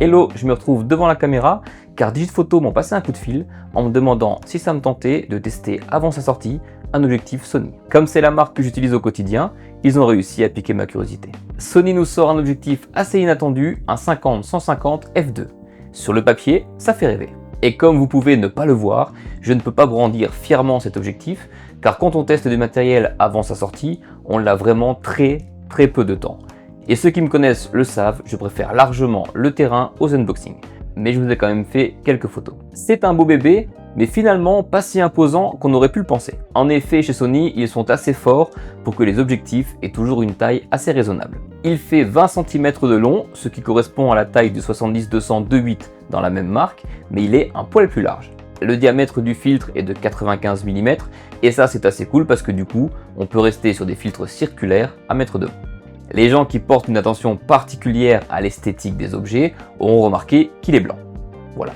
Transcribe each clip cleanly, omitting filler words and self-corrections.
Hello, je me retrouve devant la caméra car Digiphoto m'ont passé un coup de fil en me demandant si ça me tentait de tester avant sa sortie un objectif Sony. Comme c'est la marque que j'utilise au quotidien, ils ont réussi à piquer ma curiosité. Sony nous sort un objectif assez inattendu, un 50-150 f2. Sur le papier, ça fait rêver. Et comme vous pouvez ne pas le voir, je ne peux pas brandir fièrement cet objectif car quand on teste du matériel avant sa sortie, on l'a vraiment très peu de temps. Et ceux qui me connaissent le savent, je préfère largement le terrain aux unboxings. Mais je vous ai quand même fait quelques photos. C'est un beau bébé, mais finalement pas si imposant qu'on aurait pu le penser. En effet, chez Sony, ils sont assez forts pour que les objectifs aient toujours une taille assez raisonnable. Il fait 20 cm de long, ce qui correspond à la taille du 70-200 2.8 dans la même marque, mais il est un poil plus large. Le diamètre du filtre est de 95 mm, et ça c'est assez cool parce que du coup, on peut rester sur des filtres circulaires à mettre devant. Les gens qui portent une attention particulière à l'esthétique des objets auront remarqué qu'il est blanc. Voilà.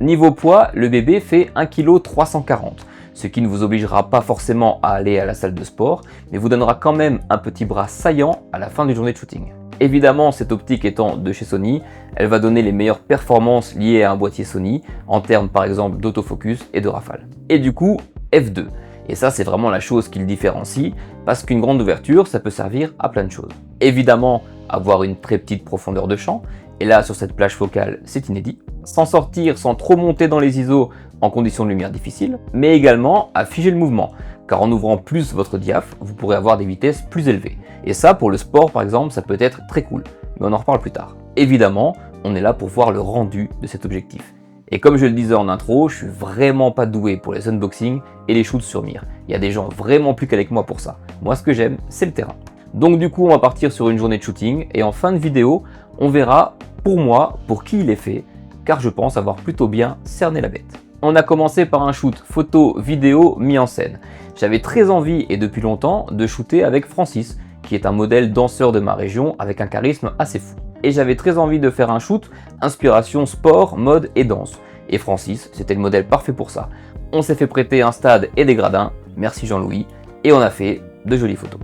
Niveau poids, le bébé fait 1,340 kg, ce qui ne vous obligera pas forcément à aller à la salle de sport, mais vous donnera quand même un petit bras saillant à la fin d'une journée de shooting. Évidemment, cette optique étant de chez Sony, elle va donner les meilleures performances liées à un boîtier Sony, en termes par exemple d'autofocus et de rafale. Et du coup, f2. Et ça, c'est vraiment la chose qui le différencie, parce qu'une grande ouverture, ça peut servir à plein de choses. Évidemment, avoir une très petite profondeur de champ, et là, sur cette plage focale, c'est inédit. S'en sortir sans trop monter dans les ISO en conditions de lumière difficiles, mais également à figer le mouvement, car en ouvrant plus votre diaph, vous pourrez avoir des vitesses plus élevées. Et ça, pour le sport par exemple, ça peut être très cool, mais on en reparle plus tard. Évidemment, on est là pour voir le rendu de cet objectif. Et comme je le disais en intro, je suis vraiment pas doué pour les unboxings et les shoots sur mire. Il y a des gens vraiment plus qu'avec moi pour ça. Moi, ce que j'aime, c'est le terrain. Donc du coup, on va partir sur une journée de shooting et en fin de vidéo, on verra pour moi, pour qui il est fait, car je pense avoir plutôt bien cerné la bête. On a commencé par un shoot photo-vidéo mis en scène. J'avais très envie et depuis longtemps de shooter avec Francis, qui est un modèle danseur de ma région avec un charisme assez fou. Et j'avais très envie de faire un shoot inspiration sport, mode et danse. Et Francis, c'était le modèle parfait pour ça. On s'est fait prêter un stade et des gradins, merci Jean-Louis, et on a fait de jolies photos.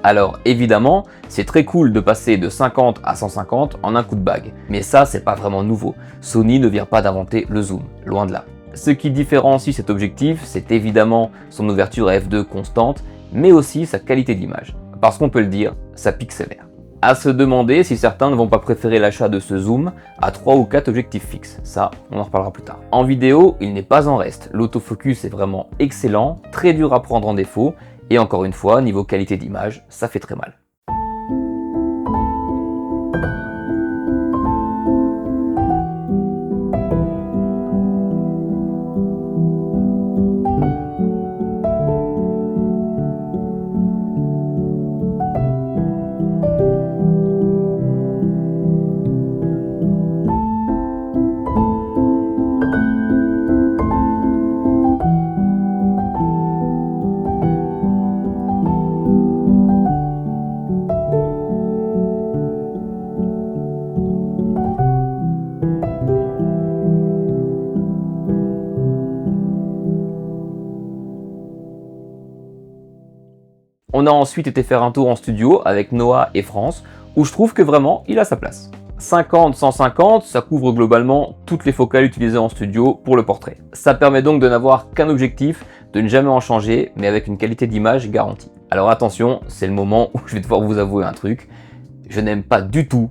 Alors évidemment, c'est très cool de passer de 50 à 150 en un coup de bague, mais ça c'est pas vraiment nouveau. Sony ne vient pas d'inventer le zoom, loin de là. Ce qui différencie cet objectif, c'est évidemment son ouverture à f2 constante, mais aussi sa qualité d'image. Parce qu'on peut le dire, ça pique sévère. À se demander si certains ne vont pas préférer l'achat de ce zoom à 3 ou 4 objectifs fixes, ça on en reparlera plus tard. En vidéo, il n'est pas en reste, l'autofocus est vraiment excellent, très dur à prendre en défaut, et encore une fois, niveau qualité d'image, ça fait très mal. On a ensuite été faire un tour en studio avec Noah et France, où je trouve que vraiment il a sa place. 50-150, ça couvre globalement toutes les focales utilisées en studio pour le portrait. Ça permet donc de n'avoir qu'un objectif, de ne jamais en changer, mais avec une qualité d'image garantie. Alors attention, c'est le moment où je vais devoir vous avouer un truc, je n'aime pas du tout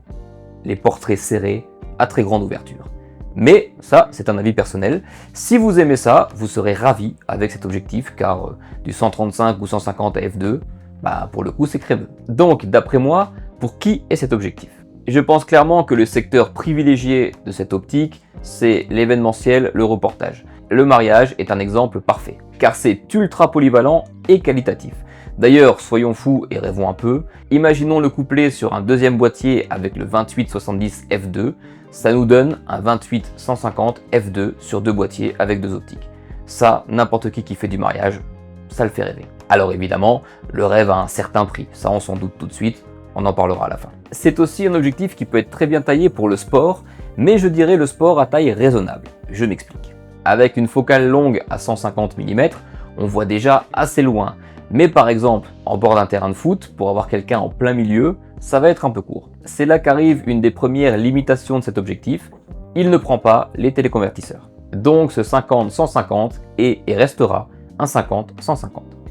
les portraits serrés à très grande ouverture. Mais ça, c'est un avis personnel. Si vous aimez ça, vous serez ravi avec cet objectif, car du 135 ou 150 à f2, bah pour le coup c'est crémeux. Donc d'après moi, pour qui est cet objectif? Je pense clairement que le secteur privilégié de cette optique, c'est l'événementiel, le reportage. Le mariage est un exemple parfait, car c'est ultra polyvalent et qualitatif. D'ailleurs, soyons fous et rêvons un peu, imaginons le coupler sur un deuxième boîtier avec le 28-70 f2, ça nous donne un 28-150 f2 sur deux boîtiers avec deux optiques. Ça, n'importe qui fait du mariage, ça le fait rêver. Alors évidemment, le rêve a un certain prix, ça on s'en doute tout de suite, on en parlera à la fin. C'est aussi un objectif qui peut être très bien taillé pour le sport, mais je dirais le sport à taille raisonnable. Je m'explique. Avec une focale longue à 150 mm, on voit déjà assez loin, mais par exemple en bord d'un terrain de foot, pour avoir quelqu'un en plein milieu, ça va être un peu court. C'est là qu'arrive une des premières limitations de cet objectif, il ne prend pas les téléconvertisseurs. Donc ce 50-150 est et restera un 50-150.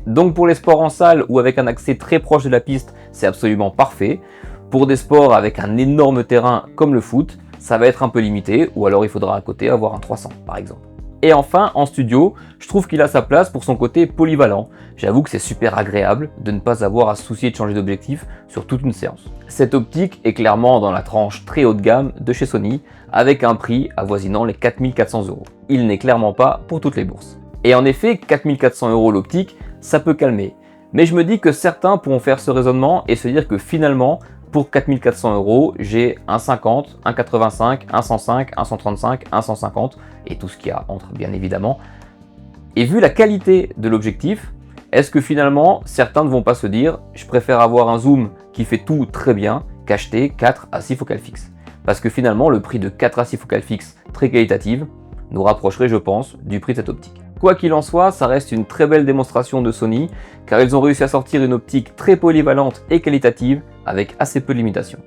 Donc pour les sports en salle ou avec un accès très proche de la piste, c'est absolument parfait. Pour des sports avec un énorme terrain comme le foot, ça va être un peu limité, ou alors il faudra à côté avoir un 300 par exemple. Et enfin, en studio, je trouve qu'il a sa place pour son côté polyvalent. J'avoue que c'est super agréable de ne pas avoir à se soucier de changer d'objectif sur toute une séance. Cette optique est clairement dans la tranche très haut de gamme de chez Sony, avec un prix avoisinant les 4400 €. Il n'est clairement pas pour toutes les bourses. Et en effet, 4400 € l'optique, ça peut calmer. Mais je me dis que certains pourront faire ce raisonnement et se dire que finalement, pour 4400 €, j'ai un 50, un 85, un 105, un 135, un 150 et tout ce qu'il y a entre bien évidemment. Et vu la qualité de l'objectif, est-ce que finalement certains ne vont pas se dire je préfère avoir un zoom qui fait tout très bien qu'acheter 4 à 6 focales fixes? Parce que finalement le prix de 4 à 6 focales fixes très qualitatives nous rapprocherait je pense du prix de cette optique. Quoi qu'il en soit, ça reste une très belle démonstration de Sony, car ils ont réussi à sortir une optique très polyvalente et qualitative avec assez peu de limitations.